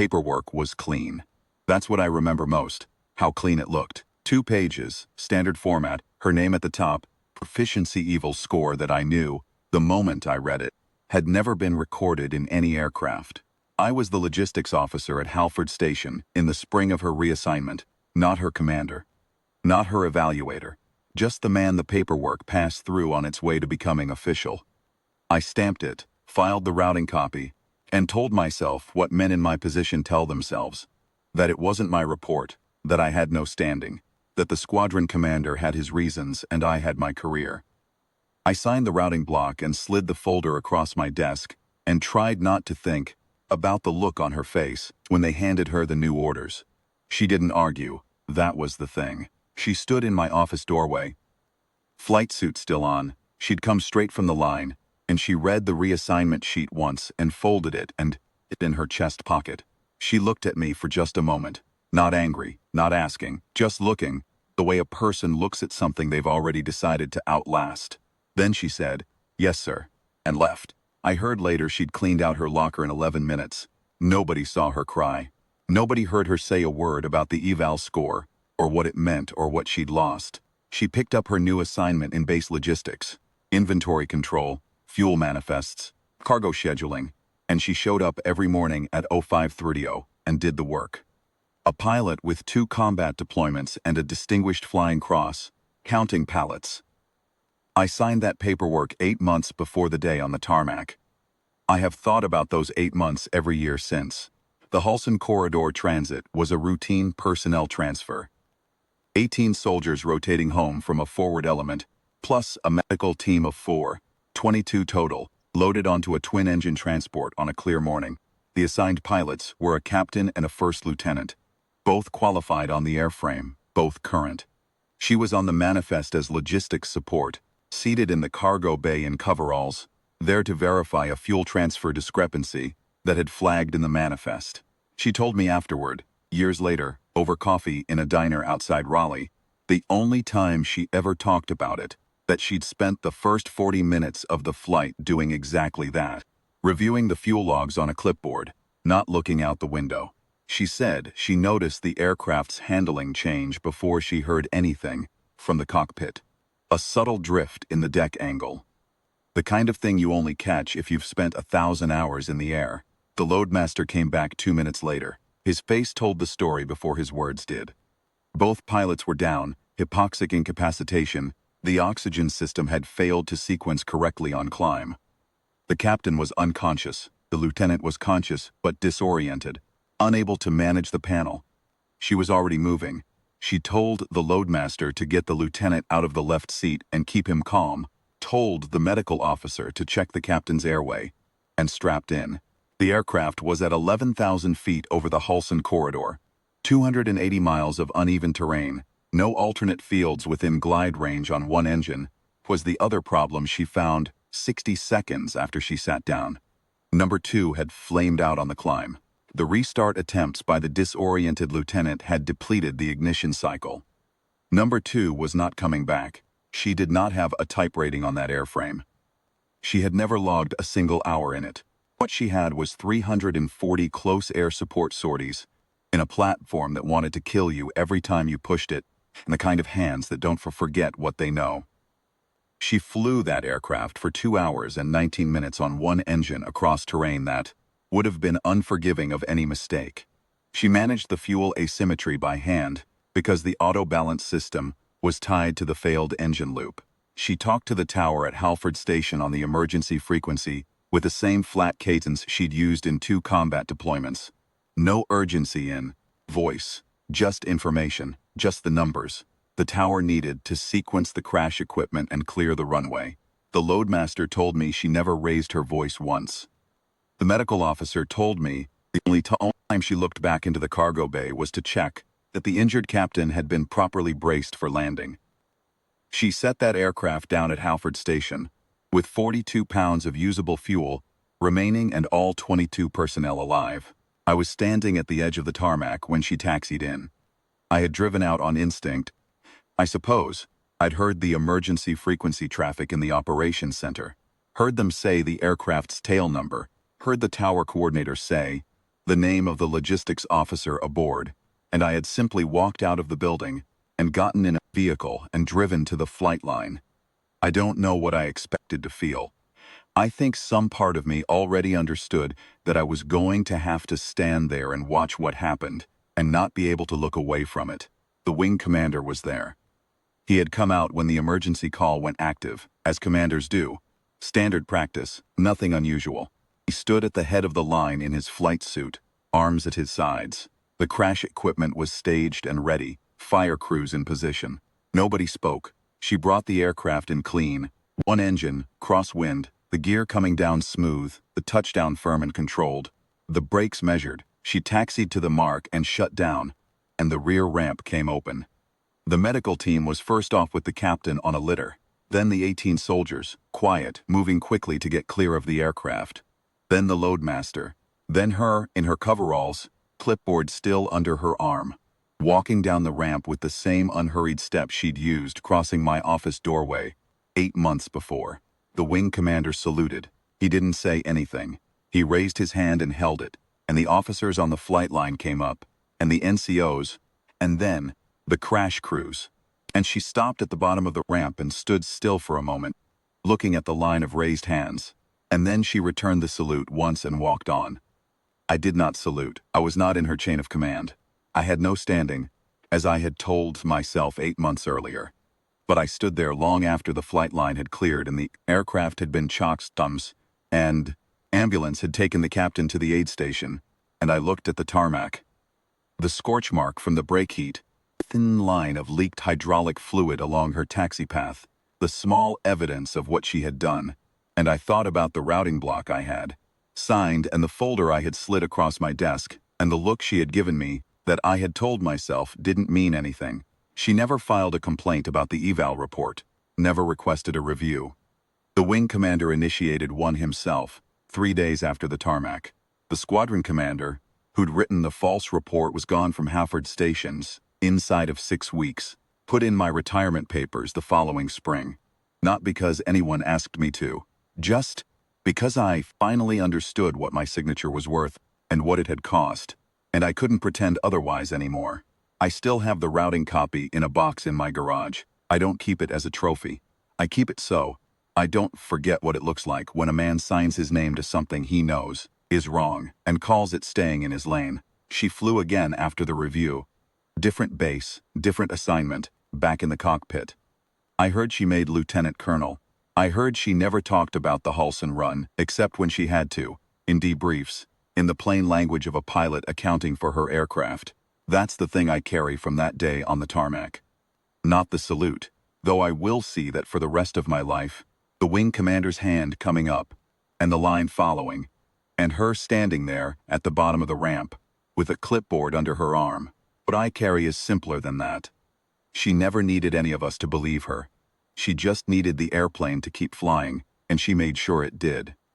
paperwork was clean. That's what I remember most, how clean it looked. 2 pages, standard format, her name at the top, proficiency evil score that I knew, the moment I read it, had never been recorded in any aircraft. I was the logistics officer at Halford Station in the spring of her reassignment, not her commander, not her evaluator, just the man the paperwork passed through on its way to becoming official. I stamped it, filed the routing copy, and told myself what men in my position tell themselves, that it wasn't my report, that I had no standing, that the squadron commander had his reasons and I had my career. I signed the routing block and slid the folder across my desk and tried not to think about the look on her face when they handed her the new orders. She didn't argue, that was the thing. She stood in my office doorway, flight suit still on. She'd come straight from the line, and she read the reassignment sheet once and folded it and it in her chest pocket. She looked at me for just a moment, not angry, not asking, just looking, the way a person looks at something they've already decided to outlast. Then she said, "Yes, sir," and left. I heard later she'd cleaned out her locker in 11 minutes. Nobody saw her cry. Nobody heard her say a word about the eval score, or what it meant or what she'd lost. She picked up her new assignment in base logistics, inventory control, fuel manifests, cargo scheduling, and she showed up every morning at 0530 and did the work. A pilot with 2 combat deployments and a distinguished flying cross, counting pallets. I signed that paperwork 8 months before the day on the tarmac. I have thought about those 8 months every year since. The Halson Corridor transit was a routine personnel transfer. 18 soldiers rotating home from a forward element, plus a medical team of 4, 22 total, loaded onto a twin-engine transport on a clear morning. The assigned pilots were a captain and a first lieutenant, both qualified on the airframe, both current. She was on the manifest as logistics support, seated in the cargo bay in coveralls, there to verify a fuel transfer discrepancy that had flagged in the manifest. She told me afterward, years later, over coffee in a diner outside Raleigh, the only time she ever talked about it, that she'd spent the first 40 minutes of the flight doing exactly that, reviewing the fuel logs on a clipboard, not looking out the window. She said she noticed the aircraft's handling change before she heard anything from the cockpit. A subtle drift in the deck angle. The kind of thing you only catch if you've spent 1,000 hours in the air. The loadmaster came back 2 minutes later. His face told the story before his words did. Both pilots were down, hypoxic incapacitation. The oxygen system had failed to sequence correctly on climb. The captain was unconscious. The lieutenant was conscious but disoriented, unable to manage the panel. She was already moving. She told the loadmaster to get the lieutenant out of the left seat and keep him calm, told the medical officer to check the captain's airway, and strapped in. The aircraft was at 11,000 feet over the Halson Corridor, 280 miles of uneven terrain, no alternate fields within glide range on one engine, was the other problem she found 60 seconds after she sat down. Number 2 had flamed out on the climb. The restart attempts by the disoriented lieutenant had depleted the ignition cycle. Number 2 was not coming back. She did not have a type rating on that airframe. She had never logged a single hour in it. What she had was 340 close air support sorties, in a platform that wanted to kill you every time you pushed it, and the kind of hands that don't forget what they know. She flew that aircraft for 2 hours and 19 minutes on one engine across terrain that would have been unforgiving of any mistake. She managed the fuel asymmetry by hand because the auto-balance system was tied to the failed engine loop. She talked to the tower at Halford Station on the emergency frequency with the same flat cadence she'd used in 2 combat deployments. No urgency in voice, just information, just the numbers. The tower needed to sequence the crash equipment and clear the runway. The loadmaster told me she never raised her voice once. The medical officer told me the only time she looked back into the cargo bay was to check that the injured captain had been properly braced for landing. She set that aircraft down at Halford Station, with 42 pounds of usable fuel remaining and all 22 personnel alive. I was standing at the edge of the tarmac when she taxied in. I had driven out on instinct. I suppose I'd heard the emergency frequency traffic in the operations center, heard them say the aircraft's tail number, heard the tower coordinator say, the name of the logistics officer aboard, and I had simply walked out of the building and gotten in a vehicle and driven to the flight line. I don't know what I expected to feel. I think some part of me already understood that I was going to have to stand there and watch what happened and not be able to look away from it. The wing commander was there. He had come out when the emergency call went active, as commanders do. Standard practice, nothing unusual. He stood at the head of the line in his flight suit, arms at his sides. The crash equipment was staged and ready, fire crews in position. Nobody spoke. She brought the aircraft in clean. One engine, crosswind, the gear coming down smooth, the touchdown firm and controlled. The brakes measured. She taxied to the mark and shut down, and the rear ramp came open. The medical team was first off with the captain on a litter. Then the 18 soldiers, quiet, moving quickly to get clear of the aircraft. Then the loadmaster. Then her, in her coveralls, clipboard still under her arm, walking down the ramp with the same unhurried step she'd used crossing my office doorway 8 months before. The wing commander saluted. He didn't say anything. He raised his hand and held it, and the officers on the flight line came up, and the NCOs, and then the crash crews. And she stopped at the bottom of the ramp and stood still for a moment, looking at the line of raised hands. And then she returned the salute once and walked on. I did not salute. I was not in her chain of command. I had no standing, as I had told myself 8 months earlier. But I stood there long after the flight line had cleared and the aircraft had been chalk stumps, and ambulance had taken the captain to the aid station, and I looked at the tarmac. The scorch mark from the brake heat, thin line of leaked hydraulic fluid along her taxi path, the small evidence of what she had done, and I thought about the routing block I had signed and the folder I had slid across my desk, and the look she had given me that I had told myself didn't mean anything. She never filed a complaint about the eval report, never requested a review. The wing commander initiated one himself, 3 days after the tarmac. The squadron commander, who'd written the false report, was gone from Halford stations inside of 6 weeks. Put in my retirement papers the following spring. Not because anyone asked me to, just because I finally understood what my signature was worth and what it had cost, and I couldn't pretend otherwise anymore. I still have the routing copy in a box in my garage. I don't keep it as a trophy. I keep it so I don't forget what it looks like when a man signs his name to something he knows is wrong and calls it staying in his lane. She flew again after the review. Different base, different assignment, back in the cockpit. I heard she made lieutenant colonel. I heard she never talked about the Hulson run, except when she had to, in debriefs, in the plain language of a pilot accounting for her aircraft. That's the thing I carry from that day on the tarmac. Not the salute, though I will see that for the rest of my life, the wing commander's hand coming up, and the line following, and her standing there at the bottom of the ramp, with a clipboard under her arm. What I carry is simpler than that. She never needed any of us to believe her. She just needed the airplane to keep flying, and she made sure it did.